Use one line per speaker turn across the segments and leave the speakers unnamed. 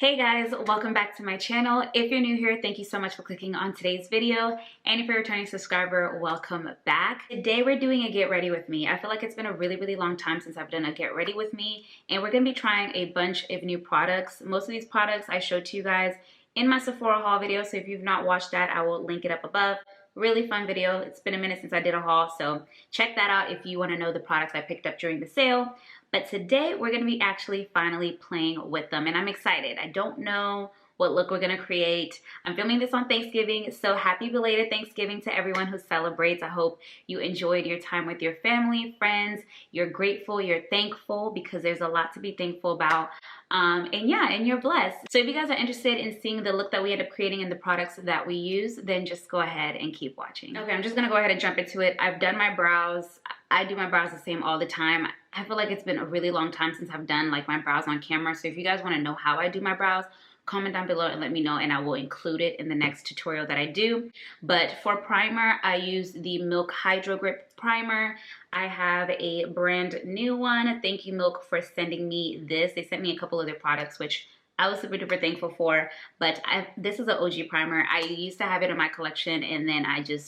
Hey guys, welcome back to my channel. If you're new here, thank you so much for clicking on today's video. And if you're a returning subscriber, welcome back. Today we're doing a get ready with me. I feel like it's been a really long time since I've done a get ready with me, and we're gonna be trying a bunch of new products. Most of these products I showed to you guys in my Sephora haul video, so if you've not watched that, I will link it up above. Really fun video. It's been a minute since I did a haul, so check that out if you want to know the products I picked up during the sale. But today we're going to be actually finally playing with them, and I'm excited. I don't know what look we're going to create. I'm filming this on Thanksgiving, so happy belated Thanksgiving to everyone who celebrates. I hope you enjoyed your time with your family, friends. You're grateful, you're thankful, because there's a lot to be thankful about. And yeah, and you're blessed. So if you guys are interested in seeing the look that we end up creating and the products that we use, then just go ahead and keep watching. Okay, I'm just gonna go ahead and jump into it. I've done my brows. I do my brows the same all the time. I feel like it's been a really long time since I've done like my brows on camera. So if you guys wanna know how I do my brows, comment down below and let me know, and I will include it in the next tutorial that I do. But for primer, I use the Milk Hydro Grip primer. I have a brand new one. Thank you, Milk, for sending me this. They sent me a couple other products, which I was super duper thankful for, but this is an OG primer. I used to have it in my collection, and then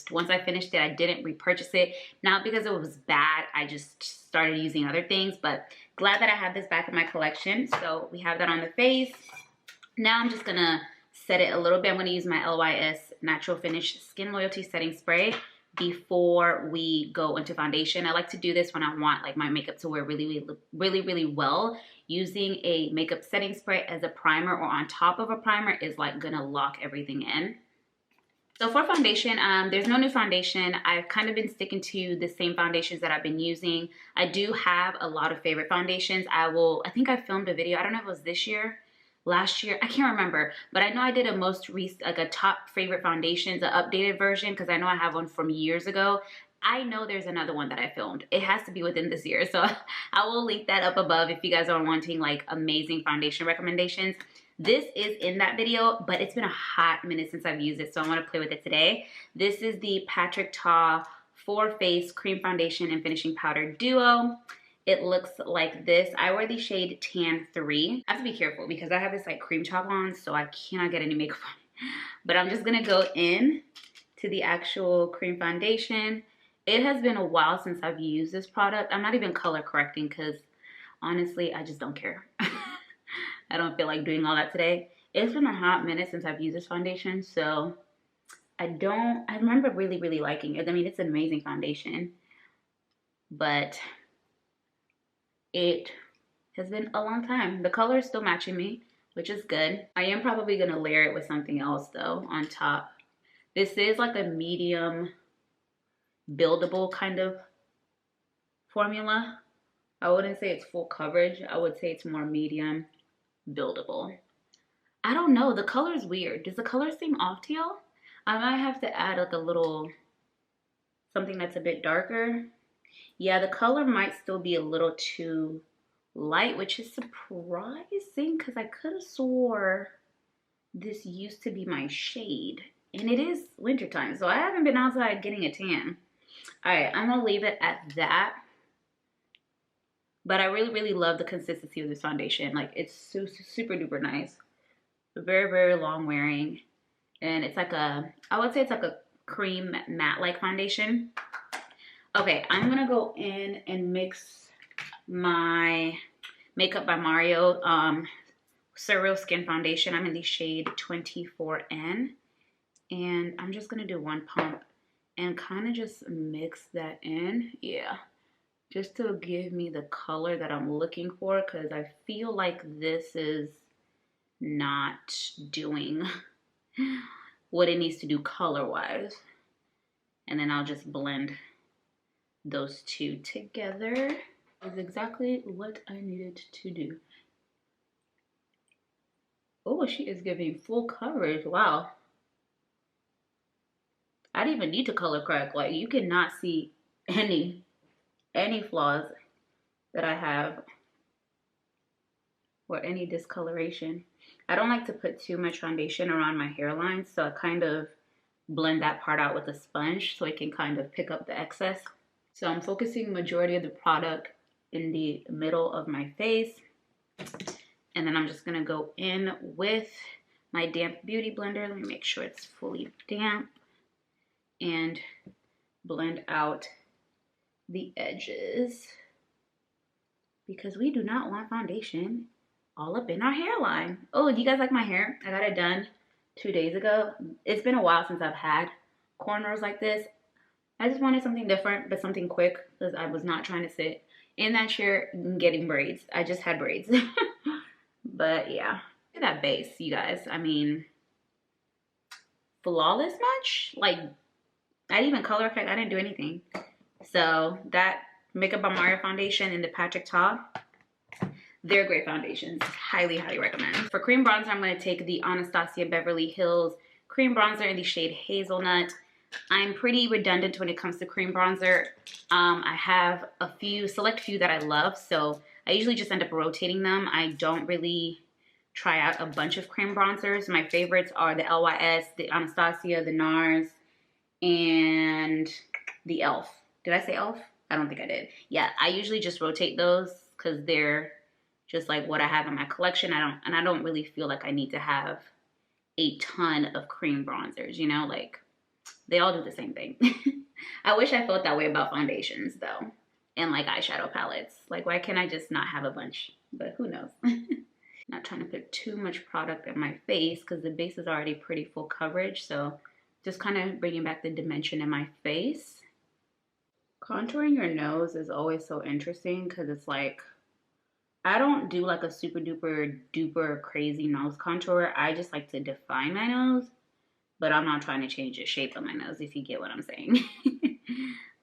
once I finished it, I didn't repurchase it. Not because it was bad, I just started using other things, but glad that I have this back in my collection. So we have that on the face. Now I'm just gonna set it a little bit. I'm gonna use my LYS Natural Finish Skin Loyalty Setting Spray before we go into foundation. I like to do this when I want like my makeup to wear really well. Using a makeup setting spray as a primer or on top of a primer is like gonna lock everything in. So for foundation, there's no new foundation. I've kind of been sticking to the same foundations that I've been using. I do have a lot of favorite foundations. I think I filmed a video, I don't know if it was this year, last year, I can't remember, but I know I did a most recent, like a top favorite foundations, an updated version, because I know I have one from years ago. I know there's another one that I filmed. It has to be within this year, so I will link that up above if you guys are wanting like amazing foundation recommendations. This is in that video, but it's been a hot minute since I've used it, so I want to play with it today. This is the Patrick Ta 4-Face Cream Foundation and Finishing Powder Duo. It looks like this. I wear the shade Tan 3. I have to be careful because I have this like cream top on, so I cannot get any makeup on. But I'm just gonna go in to the actual cream foundation. It has been a while since I've used this product. I'm not even color correcting because honestly, I just don't care. I don't feel like doing all that today. It's been a hot minute since I've used this foundation, so I remember really liking it. I mean, it's an amazing foundation, but it has been a long time. The color is still matching me, which is good. I am probably gonna layer it with something else though on top. This is like a medium buildable kind of formula. I wouldn't say it's full coverage. I would say it's more medium buildable. I don't know, the color is weird. Does the color seem off to y'all? I might have to add like a little something that's a bit darker. Yeah, the color might still be a little too light, which is surprising because I could have swore this used to be my shade. And it is wintertime, so I haven't been outside getting a tan. All right, I'm gonna leave it at that. But I really love the consistency of this foundation. Like, it's super duper nice. Very long wearing. And it's like I would say it's like a cream matte-like foundation. Okay, I'm gonna go in and mix my Makeup by Mario Surreal Skin Foundation. I'm in the shade 24N. And I'm just gonna do one pump and kind of just mix that in. Yeah, just to give me the color that I'm looking for, because I feel like this is not doing what it needs to do color-wise. And then I'll just blend those two together. Is exactly what I needed to do. Oh, she is giving full coverage. Wow. I didn't even need to color correct. Like, you cannot see any flaws that I have or any discoloration. I don't like to put too much foundation around my hairline, so I kind of blend that part out with a sponge so it can kind of pick up the excess. So I'm focusing majority of the product in the middle of my face. And then I'm just gonna go in with my damp beauty blender. Let me make sure it's fully damp and blend out the edges because we do not want foundation all up in our hairline. Oh, do you guys like my hair? I got it done 2 days ago. It's been a while since I've had cornrows like this. I just wanted something different, but something quick because I was not trying to sit in that chair getting braids. I just had braids. But yeah, look at that base, you guys. I mean, flawless much? Like, I didn't even color correct. I didn't do anything. So that Makeup by Mario foundation and the Patrick Ta, they're great foundations. Highly, highly recommend. For cream bronzer, I'm going to take the Anastasia Beverly Hills cream bronzer in the shade Hazelnut. I'm pretty redundant when it comes to cream bronzer. I have a select few that I love, so I usually just end up rotating them. I don't really try out a bunch of cream bronzers. My favorites are the LYS, the Anastasia, the NARS, and the e.l.f. Did I say e.l.f.? I don't think I did. Yeah, I usually just rotate those because they're just like what I have in my collection. I don't really feel like I need to have a ton of cream bronzers, you know, like they all do the same thing. I wish I felt that way about foundations though, and like eyeshadow palettes. Like, why can't I just not have a bunch? But who knows? Not trying to put too much product in my face because the base is already pretty full coverage. So just kind of bringing back the dimension in my face. Contouring your nose is always so interesting because it's like, I don't do like a super duper duper crazy nose contour. I just like to define my nose, but I'm not trying to change the shape of my nose, if you get what I'm saying.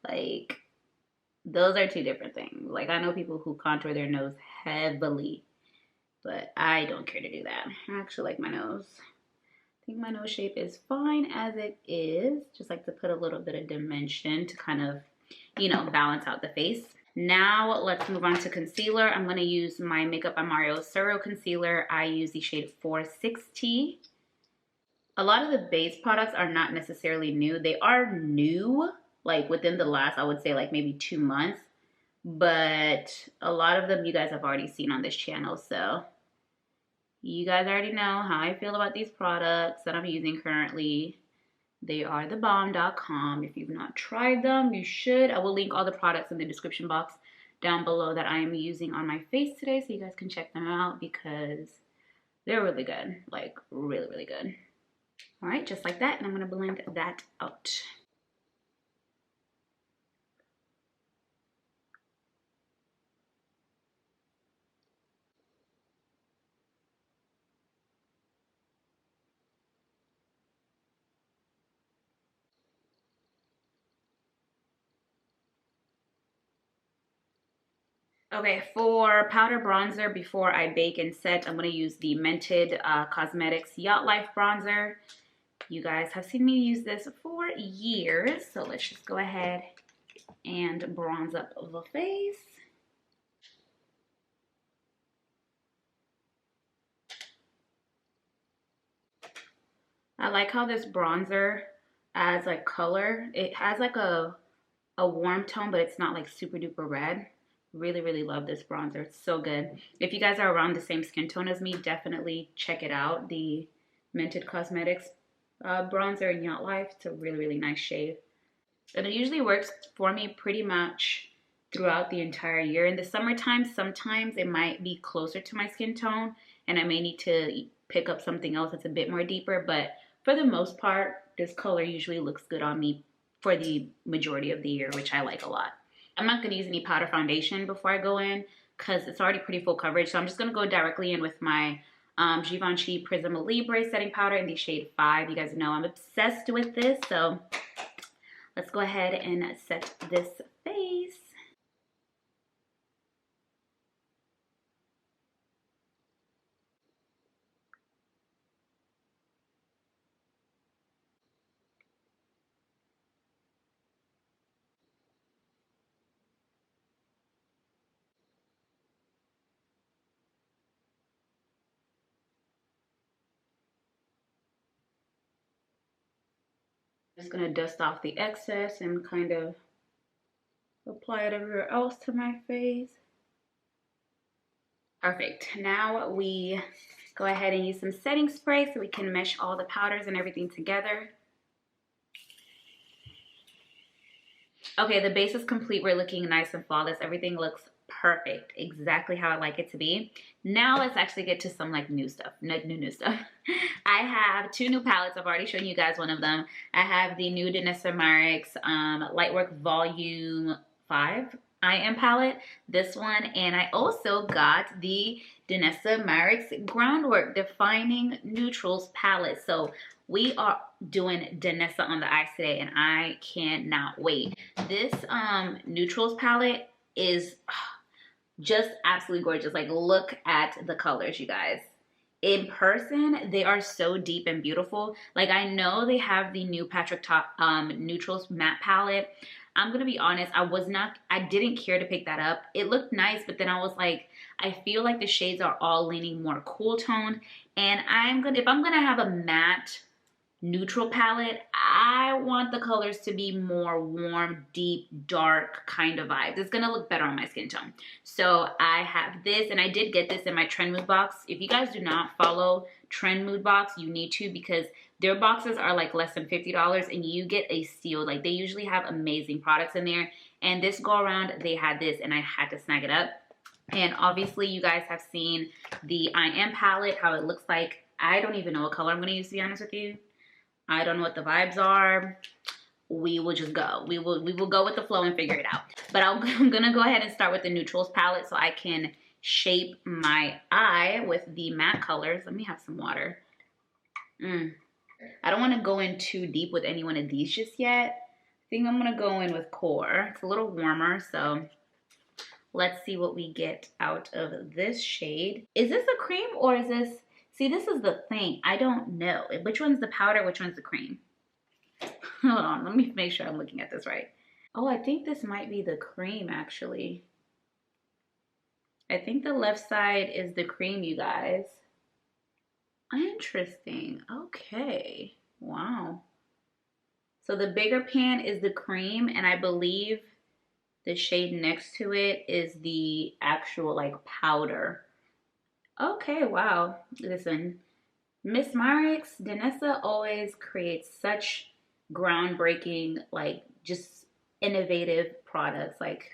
Like, those are two different things. Like, I know people who contour their nose heavily, but I don't care to do that. I actually like my nose. I think my nose shape is fine as it is. Just like to put a little bit of dimension to kind of, you know, balance out the face. Now let's move on to concealer. I'm going to use my Makeup by Mario Suro Concealer. I use the shade 460. A lot of the base products are not necessarily new. They are new, like within the last, I would say like maybe 2 months. But a lot of them you guys have already seen on this channel. So you guys already know how I feel about these products that I'm using currently. They are thebomb.com. If you've not tried them, you should. I will link all the products in the description box down below that I am using on my face today so you guys can check them out because they're really good. Like, really, really good. All right, just like that. And I'm going to blend that out. Okay, for powder bronzer before I bake and set, I'm going to use the Mented Cosmetics Yacht Life Bronzer. You guys have seen me use this for years, so let's just go ahead and bronze up the face. I like how this bronzer adds like color. It has like a warm tone, but it's not like super duper red. Really, really love this bronzer. It's so good. If you guys are around the same skin tone as me, definitely check it out. The Mented Cosmetics bronzer in Yacht Life. It's a really, really nice shade. And it usually works for me pretty much throughout the entire year. In the summertime, sometimes it might be closer to my skin tone and I may need to pick up something else that's a bit more deeper. But for the most part, this color usually looks good on me for the majority of the year, which I like a lot. I'm not going to use any powder foundation before I go in because it's already pretty full coverage. So I'm just going to go directly in with my Givenchy Prism Libre setting powder in the shade 5. You guys know I'm obsessed with this. So let's go ahead and set this face. Just going to dust off the excess and kind of apply it everywhere else to my face. Perfect. Now we go ahead and use some setting spray so we can mesh all the powders and everything together. Okay, the base is complete. We're looking nice and flawless. Everything looks perfect, exactly how I like it to be. Now let's actually get to some like new stuff. New stuff. I have two new palettes. I've already shown you guys one of them. I have the new Danessa Myricks Lightwork Volume 5 I Am palette, this one, and I also got the Danessa Myricks Groundwork Defining Neutrals palette. So we are doing Danessa on the eyes today, and I cannot wait. This neutrals palette is just absolutely gorgeous. Like, look at the colors, you guys. In person, they are so deep and beautiful. Like, I know they have the new Patrick Top Neutrals matte palette. I'm gonna be honest, I didn't care to pick that up. It looked nice, but then I was like, I feel like the shades are all leaning more cool toned. And if I'm gonna have a matte neutral palette, I want the colors to be more warm, deep, dark kind of vibes. It's gonna look better on my skin tone. So I have this, and I did get this in my Trend Mood box. If you guys do not follow Trend Mood box, you need to, because their boxes are like less than $50 and you get a steal. Like, they usually have amazing products in there. And this go around, they had this and I had to snag it up. And obviously you guys have seen the I Am palette, how it looks like. I don't even know what color I'm gonna use, to be honest with you. I don't know what the vibes are. We will just go. We will go with the flow and figure it out. But I'm gonna go ahead and start with the neutrals palette so I can shape my eye with the matte colors. Let me have some water. I don't want to go in too deep with any one of these just yet. I think I'm gonna go in with Core. It's a little warmer, so let's see what we get out of this shade. Is this a cream or is this? See, this is the thing. I don't know. Which one's the powder? Which one's the cream? Hold on. Let me make sure I'm looking at this right. Oh, I think this might be the cream, actually. I think the left side is the cream, you guys. Interesting. Okay. Wow. So the bigger pan is the cream, and I believe the shade next to it is the actual, like, powder. Okay, wow. Listen, Miss Myricks, Danessa always creates such groundbreaking, like, just innovative products. Like,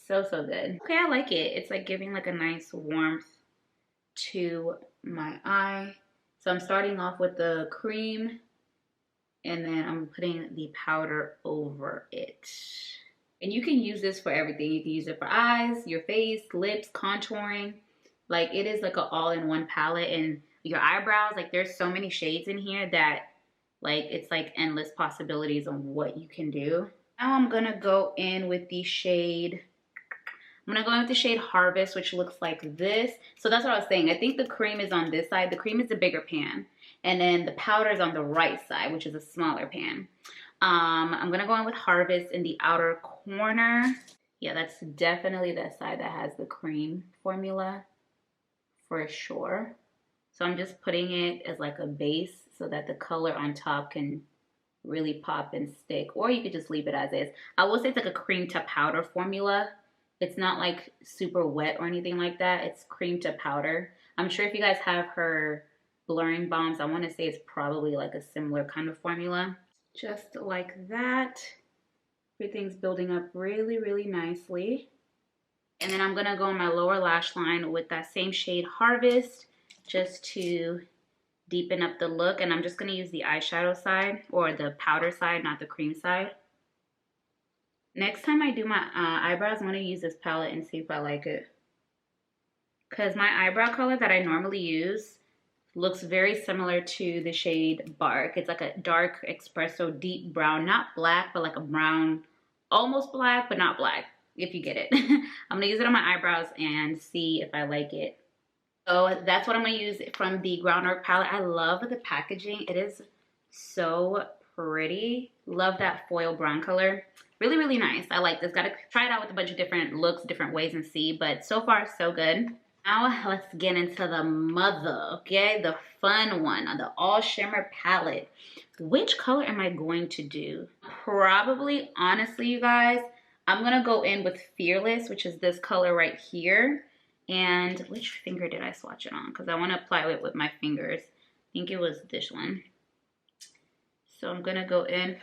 so good. Okay, I like it. It's like giving like a nice warmth to my eye. So I'm starting off with the cream, and then I'm putting the powder over it. And you can use this for everything. You can use it for eyes, your face, lips, contouring. Like, it is like an all-in-one palette. And your eyebrows, like, there's so many shades in here that, like, it's like endless possibilities on what you can do. Now I'm gonna go in with the shade, I'm gonna go in with the shade Harvest, which looks like this. So that's what I was saying. I think the cream is on this side. The cream is the bigger pan. And then the powder is on the right side, which is a smaller pan. I'm gonna go in with Harvest in the outer corner. Yeah, that's definitely that side that has the cream formula for sure. So I'm just putting it as like a base so that the color on top can really pop and stick. Or you could just leave it as is. I will say it's like a cream to powder formula. It's not like super wet or anything like that. It's cream to powder. I'm sure if you guys have her blurring bombs, I want to say it's probably like a similar kind of formula. Just like that. Everything's building up really, really nicely. And then I'm going to go on my lower lash line with that same shade Harvest just to deepen up the look. And I'm just going to use the eyeshadow side, or the powder side, not the cream side. Next time I do my eyebrows, I'm going to use this palette and see if I like it. Because my eyebrow color that I normally use looks very similar to the shade Bark. It's like a dark espresso deep brown, not black, but like a brown, almost black, but not black, if you get it. I'm going to use it on my eyebrows and see if I like it. So that's what I'm going to use from the Groundwork palette. I love the packaging. It is so pretty. Love that foil brown color. Really, really nice. I like this. Got to try it out with a bunch of different looks, different ways, and see. But so far, so good. Now let's get into the mother, okay? The fun one, the all shimmer palette. Which color am I going to do? Probably, honestly, you guys, I'm going to go in with Fearless, which is this color right here. And which finger did I swatch it on? Because I want to apply it with my fingers. I think it was this one. So I'm gonna go in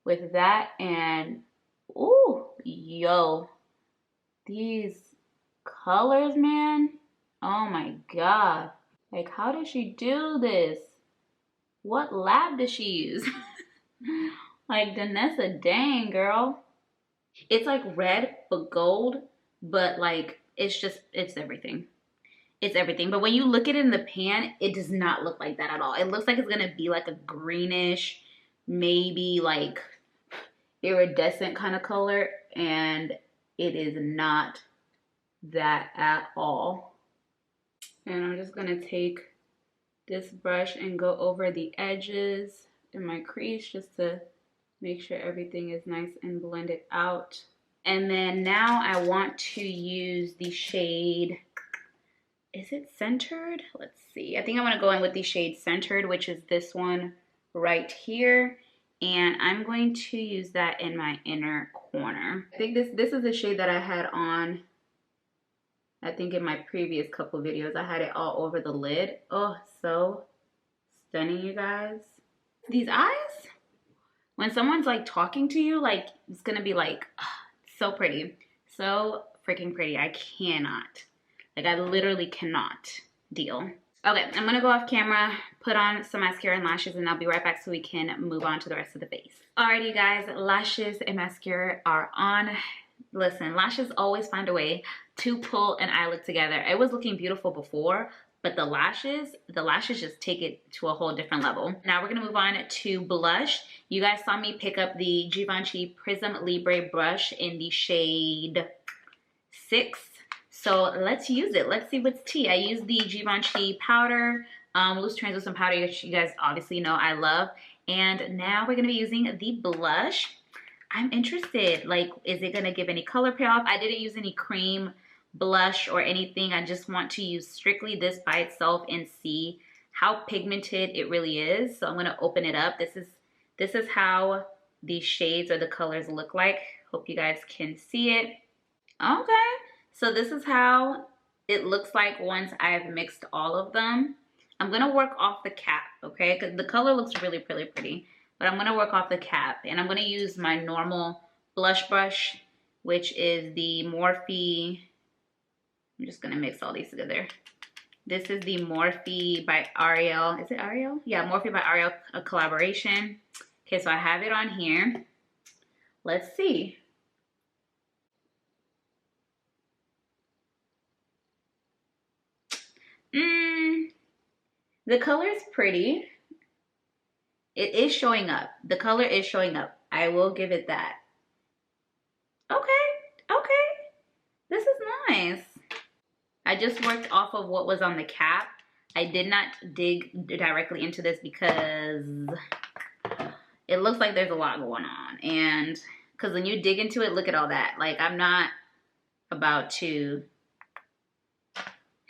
with that, and ooh, yo, these colors, man. Oh my God. Like, how did she do this? What lab did she use? Like, Danessa, dang, girl. It's like red but gold, but like it's everything. It's everything. But when you look at it in the pan, it does not look like that at all. It looks like it's gonna be like a greenish, maybe like iridescent kind of color, and it is not that at all. And I'm just gonna take this brush and go over the edges in my crease just to make sure everything is nice and blended out. And then now I want to use the shade, is it Centered? Let's see. I think I want to go in with the shade Centered, which is this one right here. And I'm going to use that in my inner corner. I think this is a shade that I had on, I think in my previous couple videos. I had it all over the lid. Oh, so stunning, you guys. These eyes, when someone's like talking to you, like it's gonna be like, so pretty. So freaking pretty. I cannot. Like, I literally cannot deal. Okay, I'm gonna go off camera, put on some mascara and lashes, and I'll be right back so we can move on to the rest of the face. Alrighty, you guys, lashes and mascara are on. Listen, lashes always find a way to pull an eye look together. It was looking beautiful before, but the lashes just take it to a whole different level. Now we're gonna move on to blush. You guys saw me pick up the Givenchy Prism Libre brush in the shade 6. So let's use it. Let's see what's tea. I used the Givenchy powder, loose translucent powder, which you guys obviously know I love. And now we're gonna be using the blush. I'm interested, like, is it gonna give any color payoff? I didn't use any cream blush or anything. I just want to use strictly this by itself and see how pigmented it really is. So I'm gonna open it up. This is how the shades or the colors look like. Hope you guys can see it. Okay. So this is how it looks like once I've mixed all of them. I'm gonna work off the cap, okay? Because the color looks really, really pretty. But I'm gonna work off the cap, and I'm gonna use my normal blush brush, which is the Morphe. I'm just gonna mix all these together. This is the Morphe by Ariel. Is it Ariel? Yeah, Morphe by Ariel, a collaboration. Okay, so I have it on here. Let's see. The color is pretty. It is showing up. The color is showing up. I will give it that. Okay, okay. This is nice. I just worked off of what was on the cap. I did not dig directly into this because it looks like there's a lot going on. And because when you dig into it, look at all that. Like, I'm not about to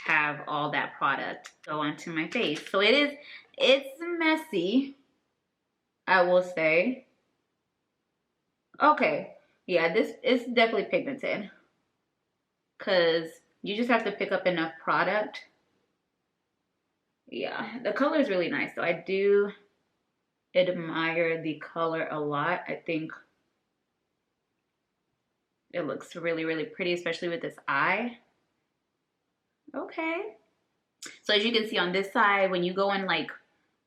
have all that product go onto my face. So it's messy, I will say. Okay, yeah, this is definitely pigmented because you just have to pick up enough product. Yeah, the color is really nice. So I do admire the color a lot. I think it looks really, really pretty, especially with this eye. Okay. So as you can see on this side, when you go in like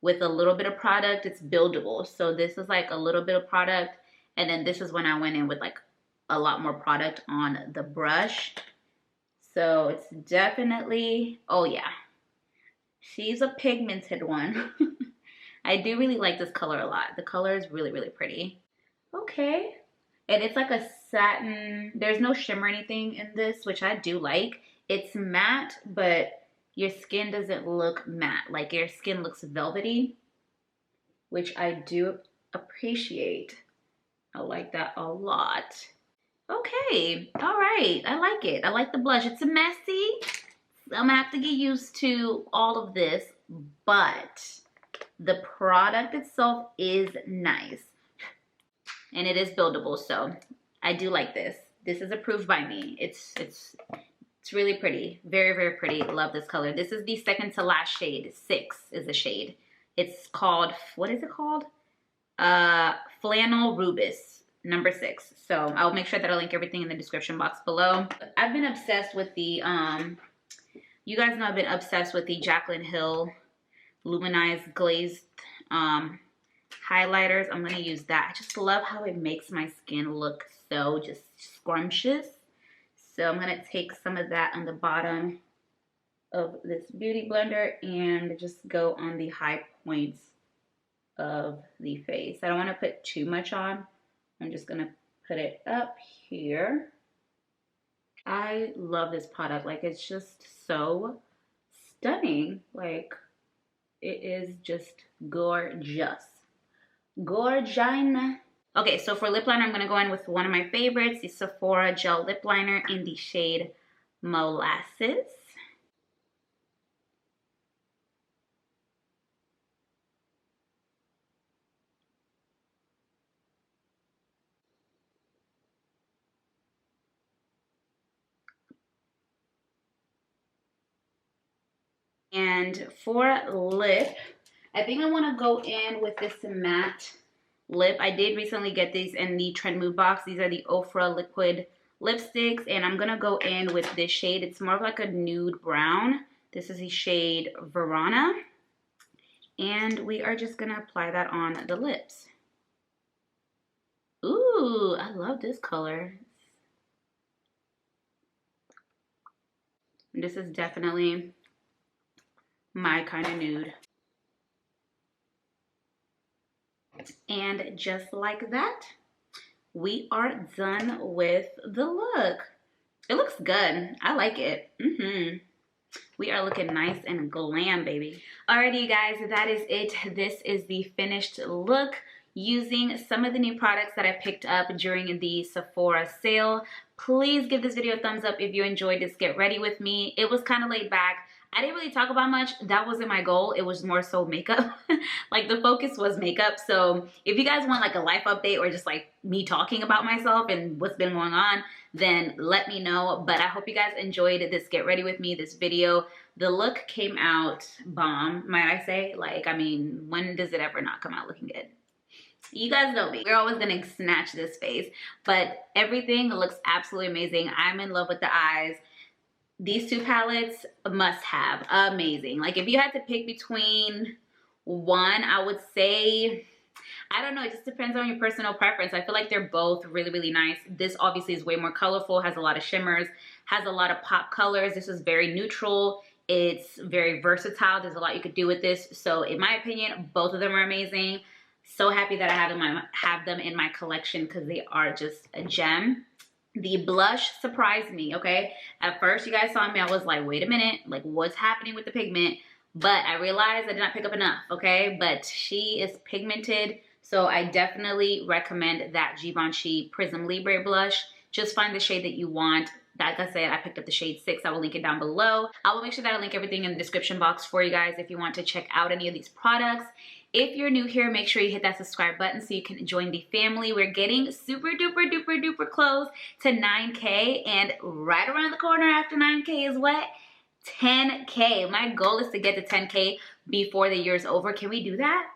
with a little bit of product, it's buildable. So this is like a little bit of product. And then this is when I went in with like a lot more product on the brush. So it's definitely, oh yeah, she's a pigmented one. I do really like this color a lot. The color is really, really pretty. Okay. And it's like a satin, there's no shimmer or anything in this, which I do like. It's matte, but your skin doesn't look matte. Like, your skin looks velvety, which I do appreciate. I like that a lot. Okay, all right, I like it. I like the blush. It's messy. I'm gonna have to get used to all of this, but the product itself is nice. And it is buildable, so I do like this. This is approved by me. It's It's really pretty. Very, very pretty. Love this color. This is the second to last shade. 6 is the shade. It's called, what is it called? Flannel Rubus, number 6. So I'll make sure that I'll link everything in the description box below. I've been obsessed with the, you guys know I've been obsessed with the Jaclyn Hill Luminized Glazed highlighters. I'm going to use that. I just love how it makes my skin look so just scrumptious. So I'm going to take some of that on the bottom of this beauty blender and just go on the high points of the face. I don't want to put too much on. I'm just going to put it up here. I love this product. Like, it's just so stunning. Like, it is just gorgeous. Gorgine. Okay, so for lip liner, I'm going to go in with one of my favorites, the Sephora Gel Lip Liner in the shade Molasses. And for lip, I think I want to go in with this matte lip. I did recently get these in the Trend Move box. These are the Ofra liquid lipsticks, and I'm gonna go in with this shade. It's more of like a nude brown. This is the shade Verona, and we are just gonna apply that on the lips. Ooh, I love this color. This is definitely my kind of nude. And just like that, we are done with the look. It looks good. I like it. We are looking nice and glam, baby. Alrighty, you guys, that is it. This is the finished look using some of the new products that I picked up during the Sephora sale. Please give this video a thumbs up if you enjoyed this Get Ready With Me. It was kind of laid back. I didn't really talk about much. That wasn't my goal. It was more so makeup. Like, the focus was makeup. So if you guys want like a life update or just like me talking about myself and what's been going on, then let me know. But I hope you guys enjoyed this Get Ready With Me, this video. The look came out bomb, might I say. Like, I mean, when does it ever not come out looking good? You guys know me. We're always gonna snatch this face. But everything looks absolutely amazing. I'm in love with the eyes. These two palettes, must have. Amazing. Like, if you had to pick between one, I would say, I don't know, it just depends on your personal preference. I feel like they're both really, really nice. This obviously is way more colorful, has a lot of shimmers, has a lot of pop colors. This is very neutral. It's very versatile. There's a lot you could do with this. So in my opinion, both of them are amazing. So happy that I have them in my collection because they are just a gem. The blush surprised me, okay? At first, you guys saw me, I was like, wait a minute, like, what's happening with the pigment? But I realized I did not pick up enough, okay? But she is pigmented, so I definitely recommend that Givenchy Prism Libre blush. Just find the shade that you want. Like I said, I picked up the shade 6. I will link it down below. I will make sure that I link everything in the description box for you guys if you want to check out any of these products. If you're new here, make sure you hit that subscribe button so you can join the family. We're getting super duper duper duper close to 9K, and right around the corner after 9K is what? 10K. My goal is to get to 10K before the year's over. Can we do that?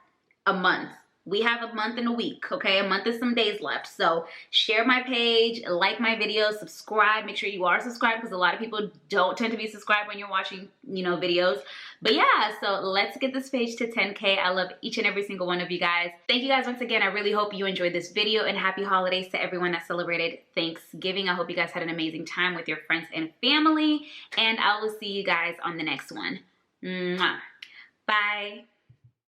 A month. We have a month and a week, okay? A month and some days left. So share my page, like my videos, subscribe. Make sure you are subscribed because a lot of people don't tend to be subscribed when you're watching, you know, videos. But yeah, so let's get this page to 10K. I love each and every single one of you guys. Thank you guys once again. I really hope you enjoyed this video, and happy holidays to everyone that celebrated Thanksgiving. I hope you guys had an amazing time with your friends and family, and I will see you guys on the next one. Mwah. Bye.